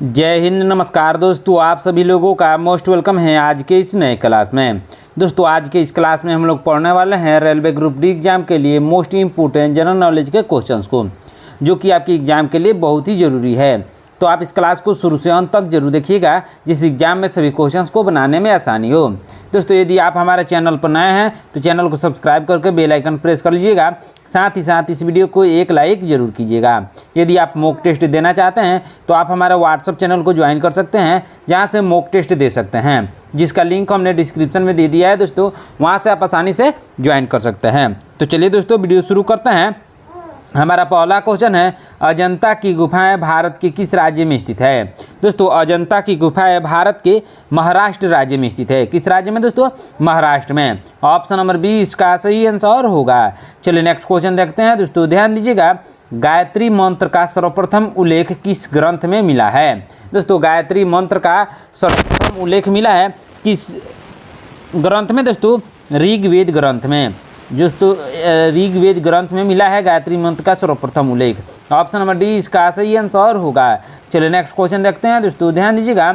जय हिंद, नमस्कार दोस्तों। आप सभी लोगों का मोस्ट वेलकम है आज के इस नए क्लास में। दोस्तों आज के इस क्लास में हम लोग पढ़ने वाले हैं रेलवे ग्रुप डी एग्जाम के लिए मोस्ट इम्पोर्टेंट जनरल नॉलेज के क्वेश्चंस को, जो कि आपके एग्जाम के लिए बहुत ही ज़रूरी है। तो आप इस क्लास को शुरू से अंत तक जरूर देखिएगा, जिस एग्जाम में सभी क्वेश्चंस को बनाने में आसानी हो। दोस्तों यदि आप हमारे चैनल पर नए हैं तो चैनल को सब्सक्राइब करके बेल आइकन प्रेस कर लीजिएगा। साथ ही साथ इस वीडियो को एक लाइक जरूर कीजिएगा। यदि आप मॉक टेस्ट देना चाहते हैं तो आप हमारे व्हाट्सअप चैनल को ज्वाइन कर सकते हैं, जहां से मॉक टेस्ट दे सकते हैं, जिसका लिंक हमने डिस्क्रिप्शन में दे दिया है दोस्तों। वहां से आप आसानी से ज्वाइन कर सकते हैं। तो चलिए दोस्तों वीडियो शुरू करते हैं। हमारा पहला क्वेश्चन है, अजंता की गुफाएं भारत के किस राज्य में स्थित है। दोस्तों अजंता की गुफाएं भारत के महाराष्ट्र राज्य में स्थित है। किस राज्य में दोस्तों? महाराष्ट्र में। ऑप्शन नंबर 20 इसका सही आंसर होगा। चलिए नेक्स्ट क्वेश्चन देखते हैं दोस्तों, ध्यान दीजिएगा। गायत्री मंत्र का सर्वप्रथम उल्लेख किस ग्रंथ में मिला है। दोस्तों गायत्री मंत्र का सर्वप्रथम उल्लेख मिला है किस ग्रंथ में दोस्तों? ऋग्वेद ग्रंथ में। दोस्तों ऋग्वेद ग्रंथ में मिला है गायत्री मंत्र का सर्वप्रथम उल्लेख। ऑप्शन नंबर डी इसका सही आंसर होगा। चलिए नेक्स्ट क्वेश्चन देखते हैं दोस्तों, ध्यान दीजिएगा।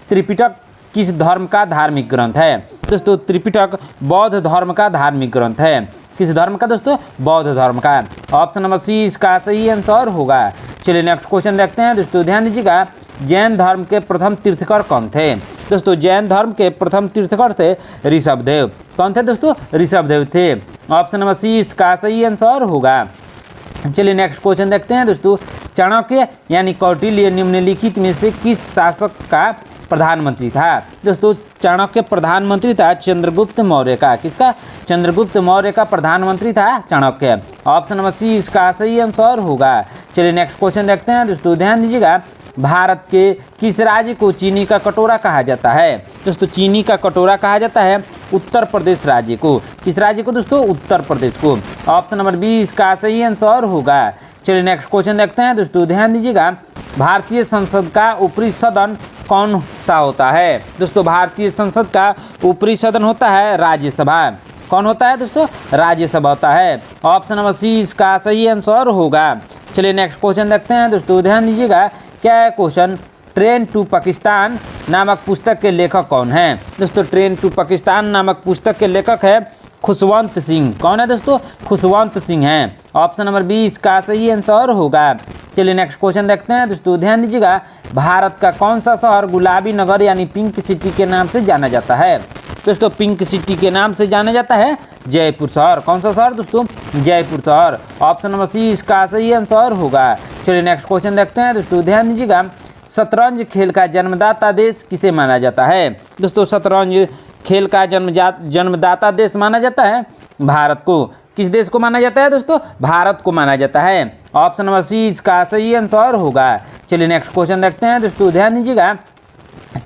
त्रिपिटक किस धर्म का धार्मिक ग्रंथ है। दोस्तों त्रिपिटक बौद्ध धर्म का धार्मिक ग्रंथ है। किस धर्म का दोस्तों? बौद्ध धर्म का। ऑप्शन नंबर सी इसका सही आंसर होगा। चलिए नेक्स्ट क्वेश्चन देखते हैं दोस्तों, ध्यान दीजिएगा। जैन धर्म के प्रथम तीर्थकर कौन थे। दोस्तों जैन धर्म के प्रथम तीर्थकर थे ऋषभदेव। कौन थे दोस्तों? ऋषभदेव थे। ऑप्शन नंबर सी इसका सही आंसर होगा। चलिए नेक्स्ट क्वेश्चन देखते हैं दोस्तों। चाणक्य यानी कौटिल्य निम्नलिखित में से किस शासक का प्रधानमंत्री था। दोस्तों चाणक्य प्रधानमंत्री था चंद्रगुप्त मौर्य का। किसका? चंद्रगुप्त मौर्य का प्रधानमंत्री था चाणक्य। ऑप्शन नंबर सी इसका सही आंसर होगा। चलिए नेक्स्ट क्वेश्चन देखते हैं दोस्तों, ध्यान दीजिएगा। भारत के किस राज्य को चीनी का कटोरा कहा जाता है। दोस्तों चीनी का कटोरा कहा जाता है उत्तर प्रदेश राज्य को। किस राज्य को दोस्तों? उत्तर प्रदेश को। ऑप्शन नंबर 20 का सही आंसर होगा। चलिए नेक्स्ट क्वेश्चन देखते हैं दोस्तों, ध्यान दीजिएगा। भारतीय संसद का ऊपरी सदन कौन सा होता है। दोस्तों भारतीय संसद का ऊपरी सदन होता है राज्यसभा। कौन होता है दोस्तों? राज्यसभा होता है। ऑप्शन नंबर सी इसका सही आंसर होगा। चलिए नेक्स्ट क्वेश्चन देखते हैं दोस्तों, ध्यान दीजिएगा। क्या है क्वेश्चन? ट्रेन टू पाकिस्तान नामक पुस्तक के लेखक कौन है। दोस्तों ट्रेन टू पाकिस्तान नामक पुस्तक के लेखक है खुशवंत सिंह। कौन है दोस्तों? खुशवंत सिंह हैं। ऑप्शन नंबर 20 का सही आंसर होगा। चलिए नेक्स्ट क्वेश्चन देखते हैं दोस्तों, ध्यान दीजिएगा। भारत का कौन सा शहर गुलाबी नगर यानी पिंक सिटी के नाम से जाना जाता है। दोस्तों पिंक सिटी के नाम से जाना जाता है जयपुर शहर। कौन सा शहर दोस्तों? जयपुर शहर। ऑप्शन नंबर सी इसका सही आंसर होगा। चलिए नेक्स्ट क्वेश्चन देखते हैं दोस्तों, ध्यान दीजिएगा। शतरंज खेल का जन्मदाता देश किसे माना जाता है। दोस्तों शतरंज खेल का जन्मदाता देश माना जाता है भारत को। किस देश को माना जाता है दोस्तों? भारत को माना जाता है। ऑप्शन नंबर सी इसका सही आंसर होगा। चलिए नेक्स्ट क्वेश्चन देखते हैं दोस्तों, ध्यान दीजिएगा।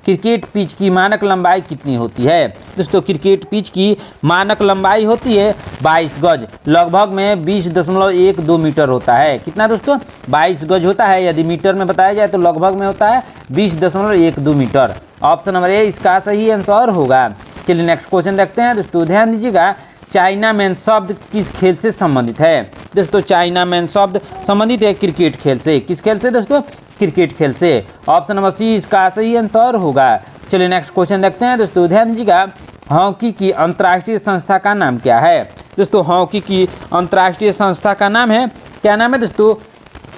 क्रिकेट पिच की मानक लंबाई कितनी होती है। दोस्तों क्रिकेट पिच की मानक लंबाई होती है 22 गज, लगभग में 20.12 मीटर होता है। कितना दोस्तों? 22 गज होता है। यदि मीटर में बताया जाए तो लगभग में होता है 20.12 मीटर। ऑप्शन नंबर ए इसका सही आंसर होगा। चलिए नेक्स्ट क्वेश्चन देखते हैं दोस्तों, ध्यान दीजिएगा। चाइना मैन शब्द किस खेल से संबंधित है। दोस्तों चाइना मैन शब्द संबंधित है क्रिकेट खेल से। किस खेल से दोस्तों? क्रिकेट खेल से। ऑप्शन नंबर सी इसका सही आंसर होगा। चलिए नेक्स्ट क्वेश्चन देखते हैं दोस्तों, ध्यान दीजिएगा। हॉकी की अंतर्राष्ट्रीय संस्था का नाम क्या है। दोस्तों हॉकी की अंतर्राष्ट्रीय संस्था का नाम है, क्या नाम है दोस्तों?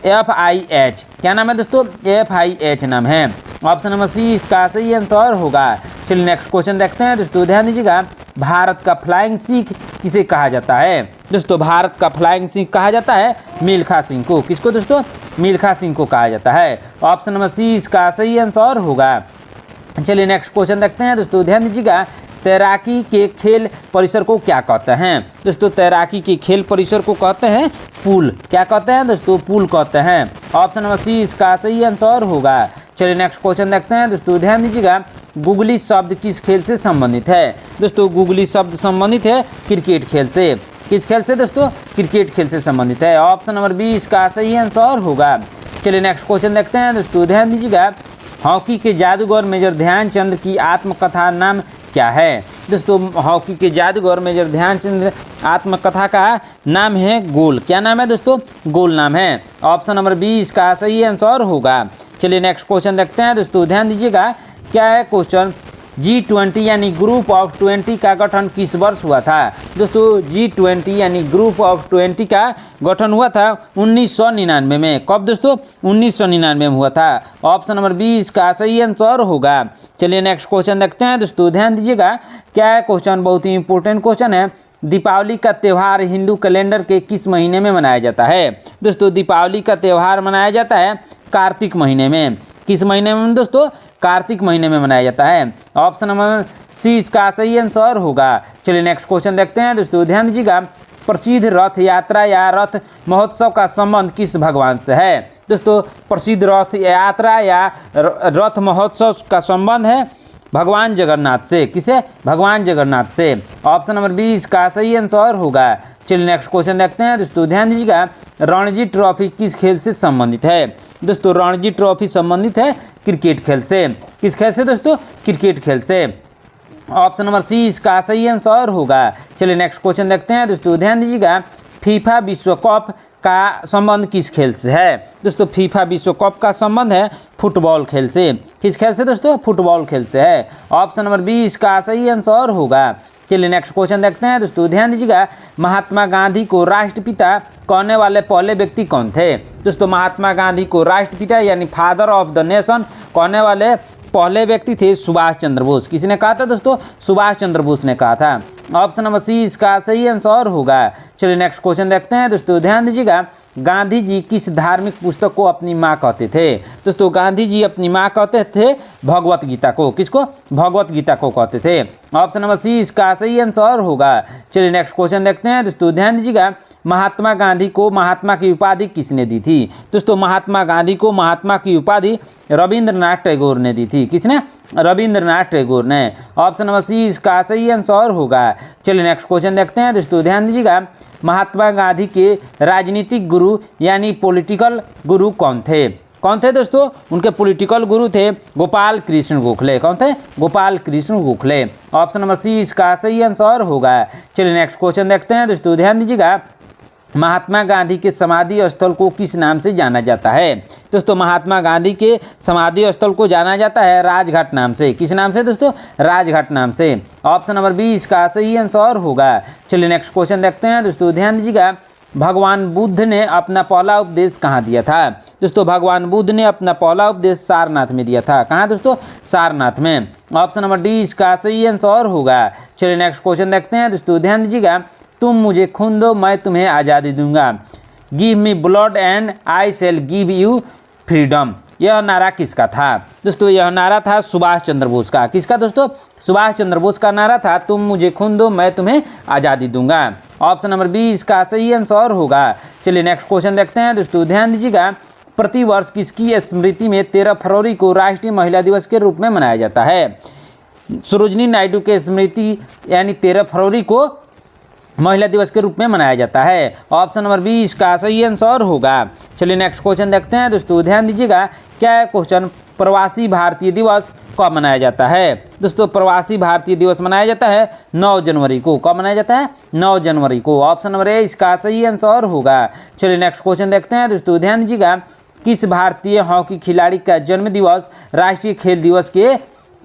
FIH। क्या नाम है दोस्तों? FIH नाम है। ऑप्शन नंबर सी इसका सही आंसर होगा। चलिए नेक्स्ट क्वेश्चन देखते हैं दोस्तों, ध्यान दीजिएगा। भारत का फ्लाइंग सिख किसे कहा जाता है। दोस्तों भारत का फ्लाइंग सिख कहा जाता है मिल्खा सिंह को। किसको दोस्तों? मिल्खा सिंह को कहा जाता है। ऑप्शन नंबर सी इसका सही आंसर होगा। चलिए नेक्स्ट क्वेश्चन देखते हैं दोस्तों, ध्यान दीजिएगा। तैराकी के खेल परिसर को क्या कहते हैं। दोस्तों तैराकी के खेल परिसर को कहते हैं पूल। क्या कहते हैं दोस्तों? पूल कहते हैं। ऑप्शन नंबर सी इसका सही आंसर होगा। चलिए नेक्स्ट क्वेश्चन देखते हैं दोस्तों, ध्यान दीजिएगा। गुगली शब्द किस खेल से संबंधित है। दोस्तों गुगली शब्द संबंधित है क्रिकेट खेल से। किस खेल से दोस्तों? क्रिकेट खेल से संबंधित है। ऑप्शन नंबर 20 का सही आंसर होगा। चलिए नेक्स्ट क्वेश्चन देखते हैं दोस्तों, ध्यान दीजिएगा। हॉकी के जादूगर मेजर ध्यानचंद की आत्मकथा नाम क्या है। दोस्तों हॉकी के जादूगर मेजर ध्यानचंद आत्मकथा का नाम है गोल। क्या नाम है दोस्तों? गोल नाम है। ऑप्शन नंबर 20 का सही आंसर होगा। चलिए नेक्स्ट क्वेश्चन देखते हैं दोस्तों, ध्यान दीजिएगा क्या है क्वेश्चन। G20 यानी ग्रुप ऑफ 20 का गठन किस वर्ष हुआ था। दोस्तों G20 यानी ग्रुप ऑफ 20 का गठन हुआ था 1999 में। कब दोस्तों? 1999 में हुआ था। ऑप्शन नंबर 20 का सही आंसर होगा। चलिए नेक्स्ट क्वेश्चन देखते हैं दोस्तों, ध्यान दीजिएगा क्या है क्वेश्चन, बहुत ही इंपॉर्टेंट क्वेश्चन है। दीपावली का त्यौहार हिंदू कैलेंडर के किस महीने में मनाया जाता है। दोस्तों दीपावली का त्यौहार मनाया जाता है कार्तिक महीने में। किस महीने में दोस्तों? कार्तिक महीने में मनाया जाता है। ऑप्शन नंबर सी इसका सही आंसर होगा। चलिए नेक्स्ट क्वेश्चन देखते हैं दोस्तों, ध्यान दीजिएगा प्रसिद्ध रथ यात्रा या रथ महोत्सव का संबंध किस भगवान से है। दोस्तों प्रसिद्ध रथ यात्रा या रथ महोत्सव का संबंध है भगवान जगन्नाथ से। किसे? भगवान जगन्नाथ से। ऑप्शन नंबर 20 का सही आंसर होगा। चलिए नेक्स्ट क्वेश्चन देखते हैं दोस्तों, ध्यान दीजिएगा रणजी ट्रॉफी किस खेल से संबंधित है। दोस्तों रणजी ट्रॉफी संबंधित है क्रिकेट खेल से। किस खेल से दोस्तों? क्रिकेट खेल से। ऑप्शन नंबर सी इसका सही आंसर होगा। चलिए नेक्स्ट क्वेश्चन देखते हैं दोस्तों, ध्यान दीजिएगा फीफा विश्व कप का संबंध किस खेल से है। दोस्तों फीफा विश्व कप का संबंध है फुटबॉल खेल से। किस खेल से दोस्तों? फुटबॉल खेल से है। ऑप्शन नंबर 20 का सही आंसर होगा। चलिए नेक्स्ट क्वेश्चन देखते हैं दोस्तों, ध्यान दीजिएगा महात्मा गांधी को राष्ट्रपिता कहने वाले पहले व्यक्ति कौन थे। दोस्तों महात्मा गांधी को राष्ट्रपिता यानी फादर ऑफ द नेशन कहने वाले पहले व्यक्ति थे सुभाष चंद्र बोस। किसने कहा था दोस्तों? सुभाष चंद्र बोस ने कहा था। ऑप्शन नंबर सी इसका सही आंसर होगा। चलिए नेक्स्ट क्वेश्चन देखते हैं दोस्तों, ध्यान दीजिएगा गांधी जी किस धार्मिक पुस्तक को अपनी माँ कहते थे। दोस्तों गांधी जी अपनी माँ कहते थे भगवत गीता को। किसको? भगवत गीता को कहते थे। ऑप्शन नंबर सी इसका सही आंसर होगा। चलिए नेक्स्ट क्वेश्चन देखते हैं दोस्तों, ध्यान दीजिएगा महात्मा गांधी को महात्मा की उपाधि किसने दी थी। दोस्तों महात्मा गांधी को महात्मा की उपाधि रविंद्रनाथ टैगोर ने दी थी। किसने? रविंद्रनाथ टैगोर ने। ऑप्शन नंबर सी इसका सही आंसर होगा। चलिए नेक्स्ट क्वेश्चन देखते हैं दोस्तों, ध्यान दीजिएगा महात्मा गांधी के राजनीतिक गुरु यानी पॉलिटिकल गुरु कौन थे। कौन थे दोस्तों? उनके पॉलिटिकल गुरु थे गोपाल कृष्ण गोखले। कौन थे? Gopal Krishna Gokhale. Option number C इसका सही आंसर होगा। चलिए नेक्स्ट क्वेश्चन देखते हैं दोस्तों, ध्यान दीजिएगा महात्मा गांधी के समाधि स्थल को किस नाम से जाना जाता है। दोस्तों महात्मा गांधी के समाधि स्थल को जाना जाता है राजघाट नाम से। किस नाम से दोस्तों? राजघाट नाम से। ऑप्शन नंबर 20 का सही आंसर होगा। चलिए नेक्स्ट क्वेश्चन देखते हैं दोस्तों, ध्यान दीजिएगा भगवान बुद्ध ने अपना पहला उपदेश कहाँ दिया था। दोस्तों भगवान बुद्ध ने अपना पहला उपदेश सारनाथ में दिया था। कहाँ दोस्तों? सारनाथ में। ऑप्शन नंबर डी इसका सही आंसर होगा। चलिए नेक्स्ट क्वेश्चन देखते हैं दोस्तों, ध्यान दीजिएगा तुम मुझे खून दो मैं तुम्हें आज़ादी दूंगा। Give me blood and I shell give you freedom. यह नारा किसका था। दोस्तों यह नारा था सुभाष चंद्र बोस का। किसका दोस्तों? सुभाष चंद्र बोस का नारा था तुम मुझे खून दो मैं तुम्हें आज़ादी दूंगा। ऑप्शन नंबर 20 का सही आंसर होगा। चलिए नेक्स्ट क्वेश्चन देखते हैं दोस्तों, ध्यान दीजिएगा प्रतिवर्ष किसकी स्मृति में 13 फरवरी को राष्ट्रीय महिला दिवस के रूप में मनाया जाता है। सरोजिनी नायडू के स्मृति यानी 13 फरवरी को महिला दिवस के रूप में मनाया जाता है। ऑप्शन नंबर 20 का सही आंसर होगा। चलिए नेक्स्ट क्वेश्चन देखते हैं दोस्तों, ध्यान दीजिएगा क्या है क्वेश्चन प्रवासी भारतीय दिवस कब मनाया जाता है। दोस्तों प्रवासी भारतीय दिवस मनाया जाता है 9 जनवरी को। कब मनाया जाता है? 9 जनवरी को। ऑप्शन नंबर ए इसका सही आंसर होगा। चलिए नेक्स्ट क्वेश्चन देखते हैं दोस्तों, ध्यान दीजिएगा किस भारतीय हॉकी खिलाड़ी का जन्म दिवस राष्ट्रीय खेल दिवस के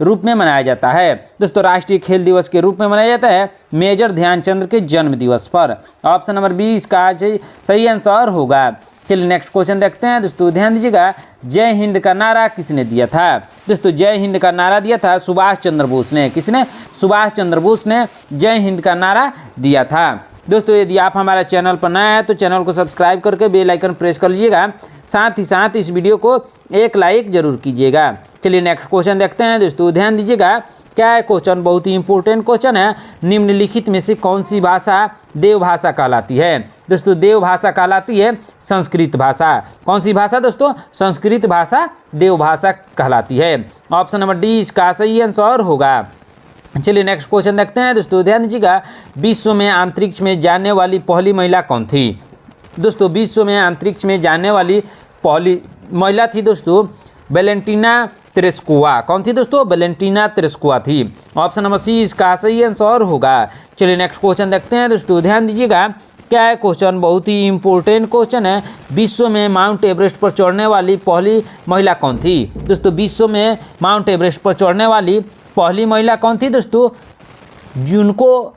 रूप में मनाया जाता है। दोस्तों राष्ट्रीय खेल दिवस के रूप में मनाया जाता है मेजर ध्यानचंद के जन्म दिवस पर। ऑप्शन नंबर 20 का सही आंसर होगा। चलिए नेक्स्ट क्वेश्चन देखते हैं दोस्तों, ध्यान दीजिएगा जय हिंद का नारा किसने दिया था। दोस्तों जय हिंद का नारा दिया था सुभाष चंद्र बोस ने। किसने? सुभाष चंद्र बोस ने जय हिंद का नारा दिया था। दोस्तों यदि आप हमारे चैनल पर नए हैं तो चैनल को सब्सक्राइब करके बेल आइकन प्रेस कर लीजिएगा। साथ ही साथ इस वीडियो को एक लाइक जरूर कीजिएगा। चलिए नेक्स्ट क्वेश्चन देखते हैं दोस्तों, ध्यान दीजिएगा क्या है क्वेश्चन, बहुत ही इंपॉर्टेंट क्वेश्चन है। निम्नलिखित में से कौन सी भाषा देव भाषा कहलाती है। दोस्तों देव भाषा कहलाती है संस्कृत भाषा। कौन सी भाषा दोस्तों? संस्कृत भाषा देव भाषा कहलाती है। ऑप्शन नंबर डी इसका सही आंसर होगा। चलिए नेक्स्ट क्वेश्चन देखते हैं दोस्तों, ध्यान दीजिएगा विश्व में अंतरिक्ष में जाने वाली पहली महिला कौन थी। दोस्तों विश्व में अंतरिक्ष में जाने वाली पहली महिला थी दोस्तों वेलेंटीना तेरेस्कोवा। कौन थी दोस्तों? वेलेंटीना तेरेस्कोवा थी। ऑप्शन नंबर सी इसका सही आंसर होगा। चलिए नेक्स्ट क्वेश्चन देखते हैं दोस्तों, ध्यान दीजिएगा क्या है क्वेश्चन, बहुत ही इंपॉर्टेंट क्वेश्चन है। विश्व में माउंट एवरेस्ट पर चढ़ने वाली पहली महिला कौन थी? दोस्तों विश्व में माउंट एवरेस्ट पर चढ़ने वाली पहली महिला कौन थी दोस्तों? जुनको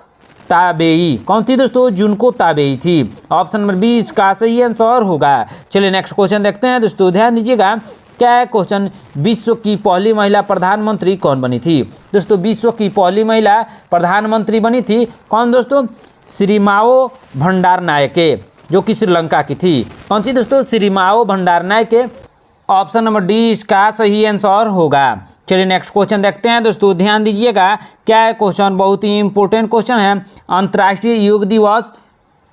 ताबेई। कौन थी दोस्तों? जुनको ताबेई थी। ऑप्शन नंबर 20 का सही आंसर होगा। चलिए नेक्स्ट क्वेश्चन देखते हैं दोस्तों, ध्यान दीजिएगा। क्या है क्वेश्चन, विश्व की पहली महिला प्रधानमंत्री कौन बनी थी? दोस्तों विश्व की पहली महिला प्रधानमंत्री बनी थी कौन दोस्तों? श्रीमाओ भंडारनायके, जो कि श्रीलंका की थी। कौन सी दोस्तों? श्रीमाओ भंडारनायके। ऑप्शन नंबर डी इसका सही आंसर होगा। चलिए नेक्स्ट क्वेश्चन देखते हैं दोस्तों, ध्यान दीजिएगा। क्या है क्वेश्चन, बहुत ही इंपॉर्टेंट क्वेश्चन है। अंतर्राष्ट्रीय योग दिवस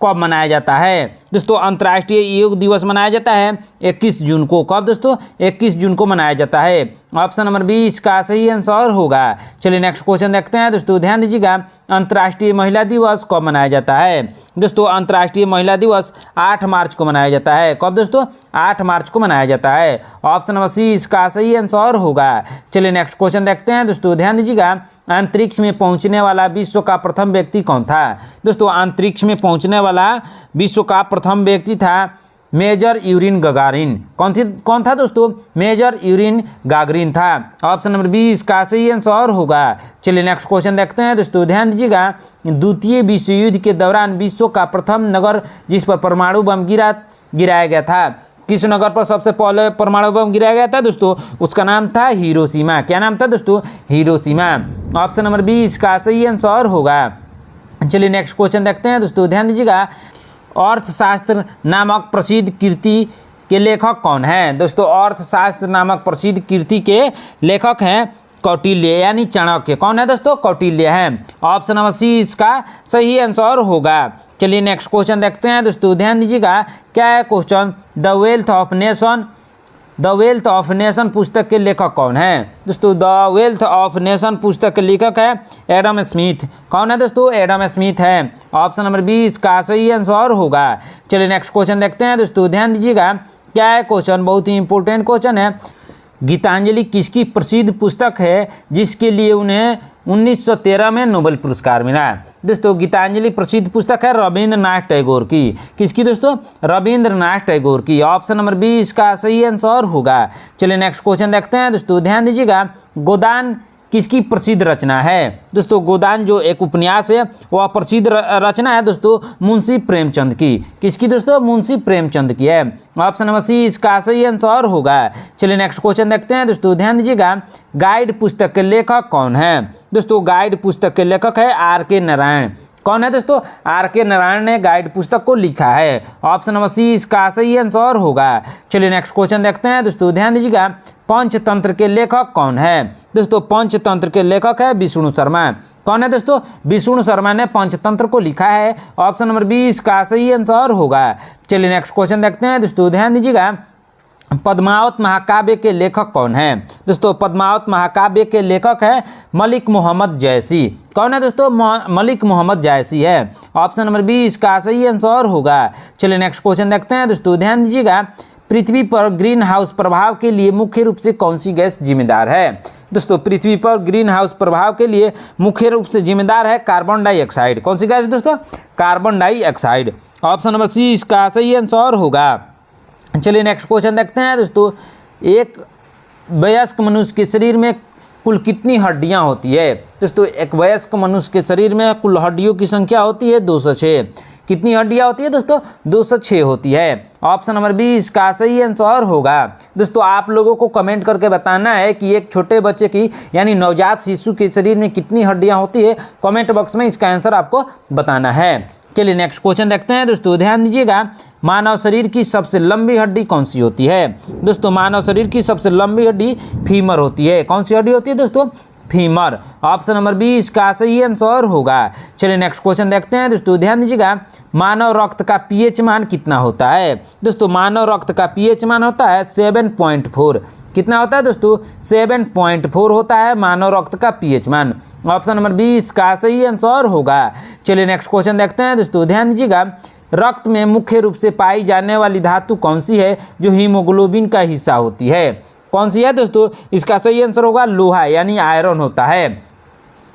कब मनाया जाता है? दोस्तों अंतर्राष्ट्रीय योग दिवस मनाया जाता है 21 जून को। कब दोस्तों? 21 जून को मनाया जाता है। ऑप्शन नंबर 20 का सही आंसर होगा। चलिए नेक्स्ट क्वेश्चन देखते हैं दोस्तों, ध्यान दीजिएगा। अंतर्राष्ट्रीय महिला दिवस कब मनाया जाता है? दोस्तों अंतर्राष्ट्रीय महिला दिवस 8 मार्च को मनाया जाता है। कब दोस्तों? 8 मार्च को मनाया जाता है। ऑप्शन नंबर सी इसका सही आंसर होगा। चलिए नेक्स्ट क्वेश्चन देखते हैं दोस्तों, ध्यान दीजिएगा। अंतरिक्ष में पहुंचने वाला विश्व का प्रथम व्यक्ति कौन था? दोस्तों अंतरिक्ष में पहुंचने वाला विश्व का प्रथम व्यक्ति था मेजर यूरिन गागारिन। कौन था दोस्तों? मेजर यूरिन गागरिन था। ऑप्शन नंबर 20 का सही आंसर होगा। चलिए नेक्स्ट क्वेश्चन देखते हैं दोस्तों, ध्यान दीजिएगा। द्वितीय विश्व युद्ध के दौरान विश्व का प्रथम नगर जिस पर परमाणु बम गिराया गया था, किस नगर पर सबसे पहले परमाणु बम गिराया गया था दोस्तों? उसका नाम था हिरोशिमा। क्या नाम था दोस्तों? हिरोशिमा। ऑप्शन नंबर 20 का सही आंसर होगा। चलिए नेक्स्ट क्वेश्चन देखते हैं दोस्तों, ध्यान दीजिएगा। अर्थशास्त्र नामक प्रसिद्ध कृति के लेखक कौन है? दोस्तों अर्थशास्त्र नामक प्रसिद्ध कृति के लेखक हैं कौटिल्य यानी चाणक्य। कौन है दोस्तों? कौटिल्य है। ऑप्शन नंबर सी इसका सही आंसर होगा। चलिए नेक्स्ट क्वेश्चन देखते हैं दोस्तों, ध्यान दीजिएगा। क्या है question, the wealth of nation पुस्तक के लेखक कौन है? दोस्तों द वेल्थ ऑफ नेशन पुस्तक के लेखक है एडम स्मिथ। कौन है दोस्तों? एडम स्मिथ है। ऑप्शन नंबर 20 का सही आंसर होगा। चलिए नेक्स्ट क्वेश्चन देखते हैं दोस्तों, ध्यान दीजिएगा। क्या है क्वेश्चन, बहुत ही इंपॉर्टेंट क्वेश्चन है। गीतांजलि किसकी प्रसिद्ध पुस्तक है जिसके लिए उन्हें 1913 में नोबेल पुरस्कार मिला? दोस्तों गीतांजलि प्रसिद्ध पुस्तक है रविंद्रनाथ टैगोर की। किसकी दोस्तों? रविंद्रनाथ टैगोर की। ऑप्शन नंबर 20 का सही आंसर होगा। चलिए नेक्स्ट क्वेश्चन देखते हैं दोस्तों, ध्यान दीजिएगा। गोदान किसकी प्रसिद्ध रचना है? दोस्तों गोदान जो एक उपन्यास है वह प्रसिद्ध रचना है दोस्तों मुंशी प्रेमचंद की। किसकी दोस्तों? मुंशी प्रेमचंद की है। ऑप्शन नंबर सी इसका सही आंसर होगा। चलिए नेक्स्ट क्वेश्चन देखते हैं दोस्तों, ध्यान दीजिएगा। गाइड पुस्तक के लेखक कौन है? दोस्तों गाइड पुस्तक के लेखक है R.K. नारायण। कौन है दोस्तों? R.K. नारायण ने गाइड पुस्तक को लिखा है। ऑप्शन नंबर सी इसका सही आंसर होगा। चलिए नेक्स्ट क्वेश्चन देखते हैं दोस्तों, ध्यान दीजिएगा। पंचतंत्र के लेखक कौन है? दोस्तों पंचतंत्र के लेखक है विष्णु शर्मा। कौन है दोस्तों? विष्णु शर्मा ने पंचतंत्र को लिखा है। ऑप्शन नंबर 20 का सही आंसर होगा। चलिए नेक्स्ट क्वेश्चन देखते हैं दोस्तों, ध्यान दीजिएगा। पद्मावत महाकाव्य के लेखक कौन है? दोस्तों पद्मावत महाकाव्य के लेखक है मलिक मोहम्मद जैसी। कौन है दोस्तों? मलिक मोहम्मद जैसी है। ऑप्शन नंबर 20 का सही आंसर होगा। चलिए नेक्स्ट क्वेश्चन देखते हैं दोस्तों, ध्यान दीजिएगा। पृथ्वी पर ग्रीन हाउस प्रभाव के लिए मुख्य रूप से कौन सी गैस जिम्मेदार है? दोस्तों पृथ्वी पर ग्रीन हाउस प्रभाव के लिए मुख्य रूप से जिम्मेदार है कार्बन डाइऑक्साइड। कौन सी गैस दोस्तों? Carbon dioxide. Option number C इसका सही आंसर होगा। चलिए नेक्स्ट क्वेश्चन देखते हैं दोस्तों। एक वयस्क मनुष्य के शरीर में कुल कितनी हड्डियां होती है? दोस्तों एक वयस्क मनुष्य के शरीर में कुल हड्डियों की संख्या होती है 206। कितनी हड्डियां होती है दोस्तों? 206 होती है। ऑप्शन नंबर 20 का सही आंसर होगा। दोस्तों आप लोगों को कमेंट करके बताना है कि एक छोटे बच्चे की यानी नवजात शिशु के शरीर में कितनी हड्डियां होती है। कमेंट बॉक्स में इसका आंसर आपको बताना है। चलिए नेक्स्ट क्वेश्चन देखते हैं दोस्तों, ध्यान दीजिएगा। मानव शरीर की सबसे लंबी हड्डी कौन सी होती है? दोस्तों मानव शरीर की सबसे लंबी हड्डी फीमर होती है। कौन सी हड्डी होती है दोस्तों? फीमर। ऑप्शन नंबर 20 का सही आंसर होगा। चलिए नेक्स्ट क्वेश्चन देखते हैं दोस्तों, ध्यान दीजिएगा। मानव रक्त का पीएच मान कितना होता है? दोस्तों मानव रक्त का पीएच मान होता है 7.4। कितना होता है दोस्तों? 7.4 होता है मानव रक्त का पीएच मान। ऑप्शन नंबर 20 का सही आंसर होगा। चलिए नेक्स्ट क्वेश्चन देखते हैं दोस्तों, ध्यान दीजिएगा। रक्त में मुख्य रूप से पाई जाने वाली धातु कौन सी है जो हीमोग्लोबिन का हिस्सा होती है? कौन सी है दोस्तों? इसका सही आंसर होगा लोहा यानी आयरन होता है।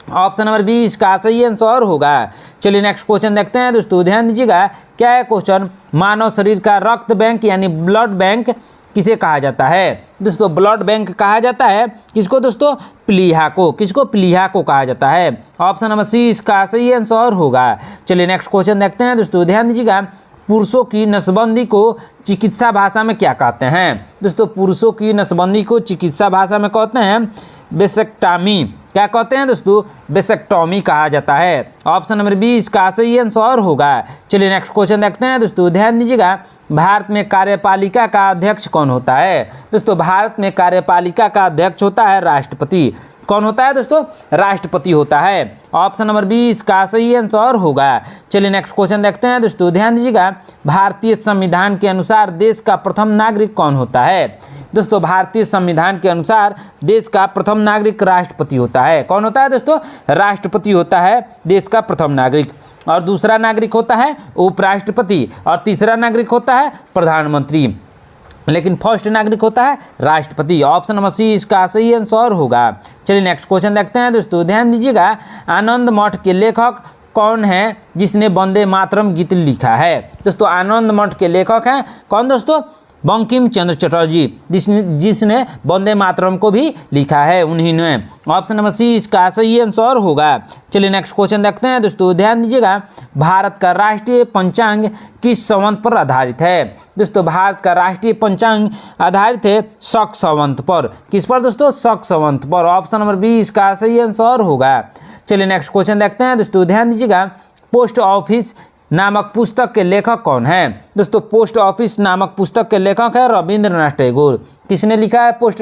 ऑप्शन नंबर बी इसका सही आंसर होगा। चलिए नेक्स्ट क्वेश्चन देखते हैं दोस्तों, ध्यान दीजिएगा। क्या है क्वेश्चन, मानव शरीर का रक्त बैंक यानी ब्लड बैंक किसे कहा जाता है? दोस्तों ब्लड बैंक कहा जाता है किसको दोस्तों? प्लीहा को। किसको? प्लीहा को कहा जाता है। ऑप्शन नंबर सी इसका सही आंसर होगा। चलिए नेक्स्ट क्वेश्चन देखते हैं दोस्तों, ध्यान दीजिएगा। पुरुषों की नसबंदी को चिकित्सा भाषा में क्या कहते हैं? दोस्तों पुरुषों की नसबंदी को चिकित्सा भाषा में कहते हैं वेसेक्टॉमी। क्या कहते हैं दोस्तों? वेसेक्टॉमी कहा जाता है। ऑप्शन नंबर बी इसका सही आंसर होगा। चलिए नेक्स्ट क्वेश्चन देखते हैं दोस्तों, ध्यान दीजिएगा। भारत में कार्यपालिका का अध्यक्ष कौन होता है? दोस्तों भारत में कार्यपालिका का अध्यक्ष होता है राष्ट्रपति। कौन होता है दोस्तों? राष्ट्रपति होता है। ऑप्शन नंबर बी इसका सही आंसर होगा। चलिए नेक्स्ट क्वेश्चन देखते हैं दोस्तों, ध्यान दीजिएगा। भारतीय संविधान के अनुसार देश का प्रथम नागरिक कौन होता है? दोस्तों भारतीय संविधान के अनुसार देश का प्रथम नागरिक राष्ट्रपति होता है। कौन होता है दोस्तों? राष्ट्रपति होता है देश का प्रथम नागरिक। और दूसरा नागरिक होता है उपराष्ट्रपति, और तीसरा नागरिक होता है प्रधानमंत्री, लेकिन फर्स्ट नागरिक होता है राष्ट्रपति। ऑप्शन नंबर सी इसका सही आंसर होगा। चलिए नेक्स्ट क्वेश्चन देखते हैं दोस्तों, ध्यान दीजिएगा। आनंद मठ के लेखक कौन है जिसने वंदे मातरम गीत लिखा है? दोस्तों आनंद मठ के लेखक हैं कौन दोस्तों? बंकिम चंद्र चटर्जी, जिसने वंदे मातरम को भी लिखा है, उन्हीं ने। ऑप्शन नंबर सी इसका सही आंसर होगा। चलिए नेक्स्ट क्वेश्चन देखते हैं दोस्तों, ध्यान दीजिएगा। भारत का राष्ट्रीय पंचांग किस संवत पर आधारित है? दोस्तों भारत का राष्ट्रीय पंचांग आधारित है शक संवत पर। किस पर दोस्तों? शक संवत पर। ऑप्शन नंबर बी इसका सही आंसर होगा। चलिए नेक्स्ट क्वेश्चन देखते हैं दोस्तों, ध्यान दीजिएगा। पोस्ट ऑफिस नामक पुस्तक के लेखक कौन है? दोस्तों पोस्ट ऑफिस नामक पुस्तक के लेखक है रविंद्रनाथ टैगोर। किसने लिखा है पोस्ट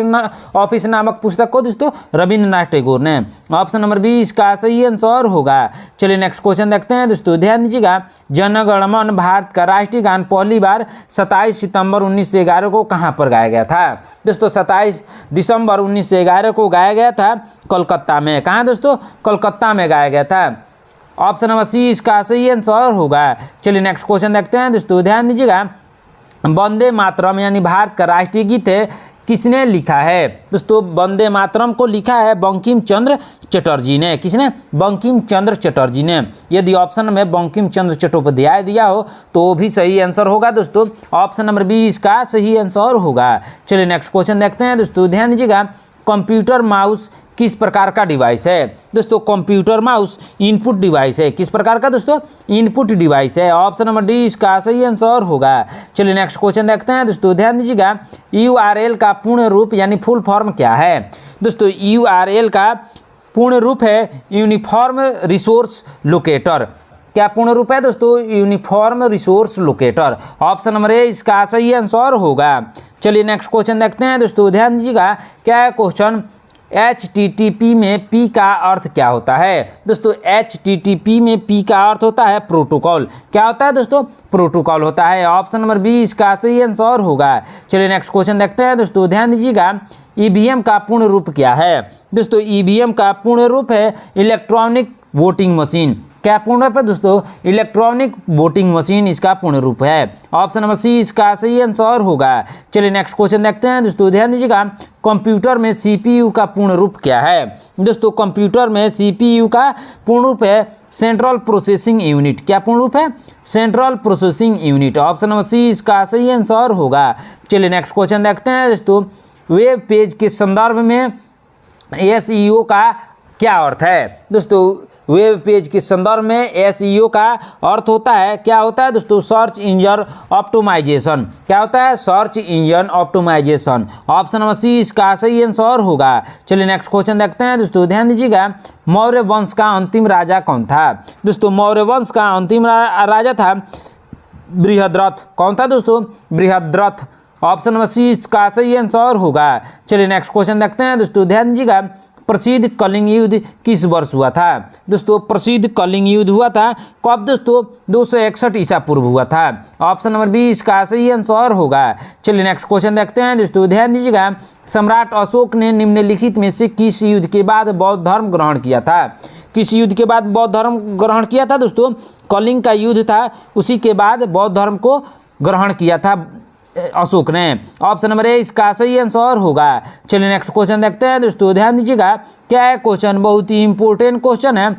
ऑफिस नामक पुस्तक को दोस्तों? रविंद्रनाथ टैगोर ने। ऑप्शन नंबर बी इसका सही आंसर होगा। चलिए नेक्स्ट क्वेश्चन देखते हैं दोस्तों, ध्यान दीजिएगा। जन गण मन भारत का राष्ट्रीय गान पहली बार 27 सितंबर 1911 को कहां पर गाया गया था? दोस्तों 27 दिसंबर 1911 को गाया गया था कोलकाता में। कहाँ दोस्तों? कोलकाता में गाया गया था। ऑप्शन नंबर सी इसका सही आंसर होगा। चलिए नेक्स्ट क्वेश्चन देखते हैं दोस्तों, ध्यान दीजिएगा। वंदे मातरम यानी भारत का राष्ट्रीय गीत है किसने लिखा है? दोस्तों वंदे मातरम को लिखा है बंकिम चंद्र चटर्जी ने। किसने? बंकिम चंद्र चटर्जी ने। यदि ऑप्शन में बंकिम चंद्र चट्टोपाध्याय दिया हो तो वो भी सही आंसर होगा दोस्तों। ऑप्शन नंबर बी इसका सही आंसर होगा। चलिए नेक्स्ट क्वेश्चन देखते हैं दोस्तों, ध्यान दीजिएगा। कंप्यूटर माउस किस प्रकार का डिवाइस है? दोस्तों कंप्यूटर माउस इनपुट डिवाइस है। किस प्रकार का दोस्तों? इनपुट डिवाइस है। ऑप्शन नंबर डी इसका सही आंसर होगा। चलिए नेक्स्ट क्वेश्चन देखते हैं दोस्तों, ध्यान दीजिएगा। URL का पूर्ण रूप यानी फुल फॉर्म क्या है? दोस्तों URL का पूर्ण रूप है यूनिफॉर्म रिसोर्स लोकेटर। क्या पूर्ण रूप है दोस्तों? Uniform resource locator. Option number A इसका सही आंसर होगा। चलिए नेक्स्ट क्वेश्चन देखते हैं दोस्तों, ध्यान दीजिएगा। क्या है क्वेश्चन, HTTP में P का अर्थ क्या होता है? दोस्तों HTTP में P का अर्थ होता है प्रोटोकॉल। क्या होता है दोस्तों? प्रोटोकॉल होता है। ऑप्शन नंबर बी इसका सही आंसर होगा। चलिए नेक्स्ट क्वेश्चन देखते हैं दोस्तों, ध्यान दीजिएगा। EVM का पूर्ण रूप क्या है? दोस्तों EVM का पूर्ण रूप है इलेक्ट्रॉनिक वोटिंग मशीन। क्या पूर्ण रूप है दोस्तों? इलेक्ट्रॉनिक वोटिंग मशीन इसका पूर्ण रूप है। ऑप्शन नंबर सी इसका सही आंसर होगा। चलिए नेक्स्ट क्वेश्चन देखते हैं दोस्तों, ध्यान दीजिएगा। कंप्यूटर में CPU का पूर्ण रूप क्या है? दोस्तों कंप्यूटर में CPU का पूर्ण रूप है सेंट्रल प्रोसेसिंग यूनिट। क्या पूर्ण रूप है? Central processing unit. Option number C इसका सही आंसर होगा। चलिए नेक्स्ट क्वेश्चन देखते हैं दोस्तों, वेब पेज के संदर्भ में SEO का क्या अर्थ है? दोस्तों वेब पेज के संदर्भ में SEO का अर्थ होता है, क्या होता है दोस्तों? Search engine optimisation. क्या होता है? Search engine optimisation. Option number C इसका सही आंसर होगा। चलिए नेक्स्ट क्वेश्चन देखते हैं दोस्तों, ध्यान दीजिएगा। मौर्य वंश का अंतिम राजा कौन था? दोस्तों मौर्य वंश का अंतिम राजा था बृहद्रथ। कौन था दोस्तों? बृहद्रथ। ऑप्शन नंबर सी इसका सही आंसर होगा। चलिए नेक्स्ट क्वेश्चन देखते हैं दोस्तों, ध्यान दीजिएगा। प्रसिद्ध कलिंग युद्ध किस वर्ष हुआ था? दोस्तों प्रसिद्ध कलिंग युद्ध हुआ था कब दोस्तों? 261 ईसा पूर्व हुआ था। ऑप्शन नंबर बी इसका सही आंसर होगा। चलिए नेक्स्ट क्वेश्चन देखते हैं दोस्तों, ध्यान दीजिएगा। सम्राट अशोक ने निम्नलिखित में से किस युद्ध के बाद बौद्ध धर्म ग्रहण किया था? किस युद्ध के बाद बौद्ध धर्म ग्रहण किया था दोस्तों? कलिंग का युद्ध था, उसी के बाद बौद्ध धर्म को ग्रहण किया था अशोक ने। ऑप्शन नंबर ए इसका सही आंसर होगा। चलिए नेक्स्ट क्वेश्चन देखते हैं दोस्तों, ध्यान दीजिएगा क्या है क्वेश्चन, बहुत ही इंपॉर्टेंट क्वेश्चन है।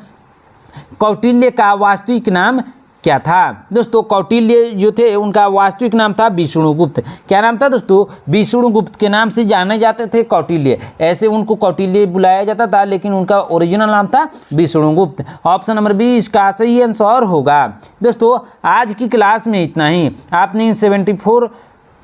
कौटिल्य का वास्तविक नाम क्या था? दोस्तों कौटिल्य जो थे उनका वास्तविक नाम था विष्णुगुप्त। क्या नाम था दोस्तों? विष्णुगुप्त के नाम से जाने जाते थे कौटिल्य, ऐसे उनको कौटिल्य बुलाया जाता था, लेकिन उनका ओरिजिनल नाम था विष्णुगुप्त। ऑप्शन नंबर बी इसका सही आंसर होगा। दोस्तों आज की क्लास में इतना ही। आपने इन 74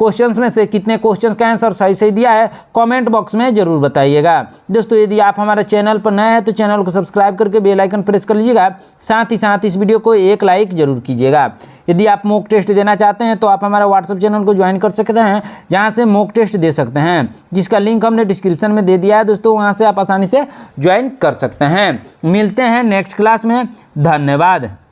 क्वेश्चंस में से कितने क्वेश्चंस का आंसर सही सही दिया है कमेंट बॉक्स में जरूर बताइएगा। दोस्तों यदि आप हमारे चैनल पर नए हैं तो चैनल को सब्सक्राइब करके बेल आइकन प्रेस कर लीजिएगा, साथ ही साथ इस वीडियो को एक लाइक जरूर कीजिएगा। यदि आप मॉक टेस्ट देना चाहते हैं तो आप हमारा व्हाट्सएप चैनल को ज्वाइन कर सकते हैं, जहां से मॉक टेस्ट दे सकते हैं, जिसका लिंक हमने डिस्क्रिप्शन में दे दिया है दोस्तों, वहां से आप आसानी से ज्वाइन कर सकते हैं। मिलते हैं नेक्स्ट क्लास में, धन्यवाद।